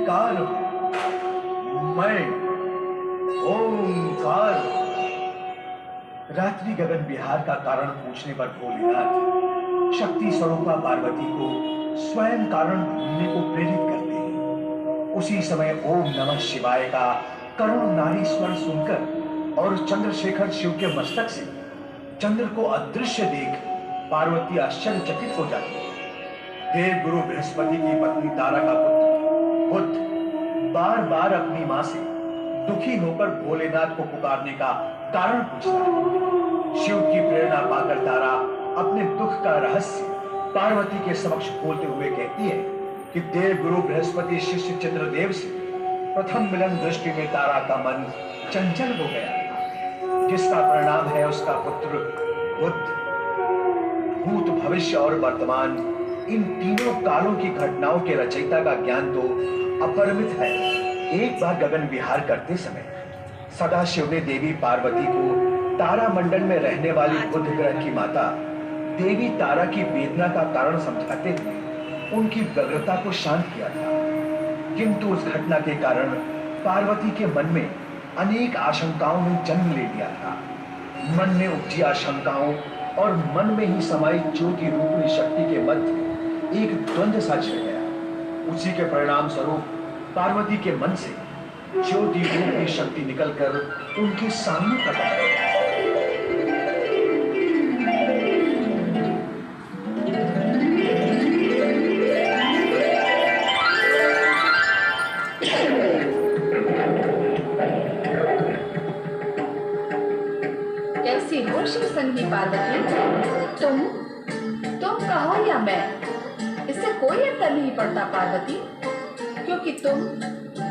निर्विकार हूं, मैं ओंकार हूं। रात्रि गगन विहार का कारण पूछने पर भोलेनाथ शक्ति स्वरूपा पार्वती को स्वयं कारण ढूंढने को प्रेरित करते हैं। उसी समय ओम नमः शिवाय का करुण नारी स्वर सुनकर और चंद्रशेखर शिव के मस्तक से चंद्र को अदृश्य देख पार्वती आश्चर्यचकित हो जाती है। देव गुरु बृहस्पति की पत्नी तारा का पुत्र बुध बार बार अपनी मां से दुखी होकर भोलेनाथ को पुकारने का कारण पूछता है। शिव की प्रेरणा पाकर तारा अपने दुख का रहस्य पार्वती के समक्ष खोलते हुए कहती है कि देव गुरु बृहस्पति शिष्य चंद्रदेव से प्रथम मिलन दृष्टि में तारा का मन चंचल हो गया था, जिसका परिणाम है उसका पुत्र बुध। भूत भविष्य और वर्तमान इन तीनों कालों की घटनाओं के रचयिता का ज्ञान तो अपरिमित है। एक बार गगन विहार करते समय सदाशिव ने देवी पार्वती को तारा मंडल में रहने वाली बुध ग्रह की माता देवी तारा की वेदना का कारण समझाते हुए उनकी व्यग्रता को शांत किया था। किंतु उस घटना के कारण पार्वती के मन में अनेक आशंकाओं ने जन्म ले लिया था। मन में उपजी आशंकाओं और मन में ही समाई ज्योति रूपी शक्ति के मध्य एक द्वंद्व सा छिड़ गया। उसी के परिणाम स्वरूप पार्वती के मन से ज्योति रूपी शक्ति निकलकर उनके सामने प्रकट हुई। कैसी हो शिव संगी पार्वती? तुम कहो या मैं, इससे कोई अंतर नहीं पड़ता पार्वती, क्योंकि तुम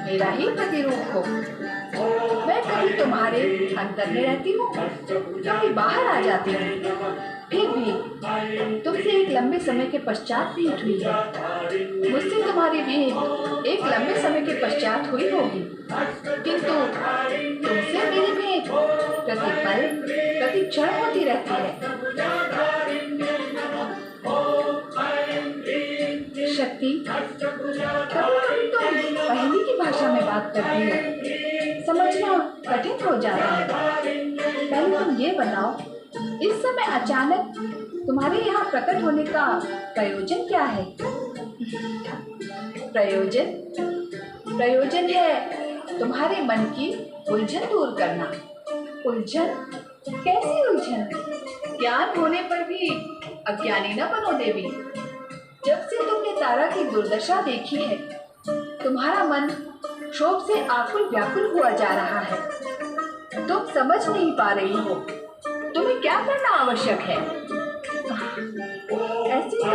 मेरा ही प्रतिरूप हो। मैं कभी तुम्हारे अंदर में रहती हूँ, कभी बाहर आ जाती हूँ। फिर भी तुमसे एक लंबे समय के पश्चात भेंट हुई है। मुझसे तुम्हारी भेंट एक लंबे समय के पश्चात हुई होगी, किंतु तुमसे मेरी भेंट प्रतिपल प्रति क्षण होती रहती है। शक्ति, कभी तुम पहली की भाषा में बात करती हो, समझना कठिन हो जाता है। पहले तुम ये बताओ, इस समय अचानक तुम्हारे यहाँ प्रकट होने का प्रयोजन क्या है? प्रयोजन है तुम्हारे मन की उलझन दूर करना। उलझन? कैसी उलझन? ज्ञान होने पर भी अज्ञानी न बनो देवी। जब से तुमने तारा की दुर्दशा देखी है, तुम्हारा मन क्षोभ से आकुल व्याकुल हुआ जा रहा है। तुम समझ नहीं पा रही हो तुम्हें क्या करना आवश्यक है। ऐसी तो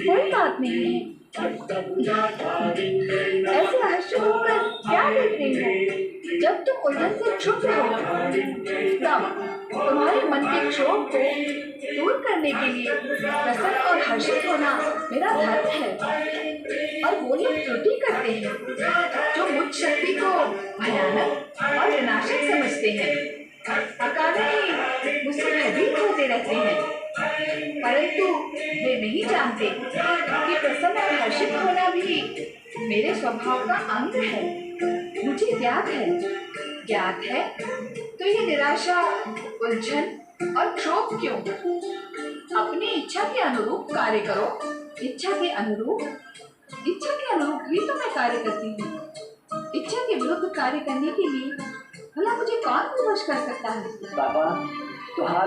कोई बात नहीं है। ऐसे हर्ष होकर क्या देख रही हो? जब तुम उलझन से क्षुब्ध हो, तब तुम्हारे मन के क्षोभ को दूर करने के लिए प्रसन्न और हर्षित होना मेरा धर्म है। और वो लोग त्रुटि करते हैं जो मुझ शक्ति को भयानक और विनाशक समझते हैं। अकारण ही मुझसे भयभीत होते रहते हैं, परंतु वे नहीं जानते कि प्रसन्न और हर्षित होना भी मेरे स्वभाव का अंग है। मुझे ज्ञात है तो ये निराशा, उलझन और क्षोभ क्यों? अपनी इच्छा के अनुरूप कार्य करो। इच्छा के अनुरूप ही तो मैं कार्य करती हूँ। इच्छा के विरुद्ध कार्य करने के लिए भला मुझे कौन विवश कर सकता है? बाबा, तुम्हारा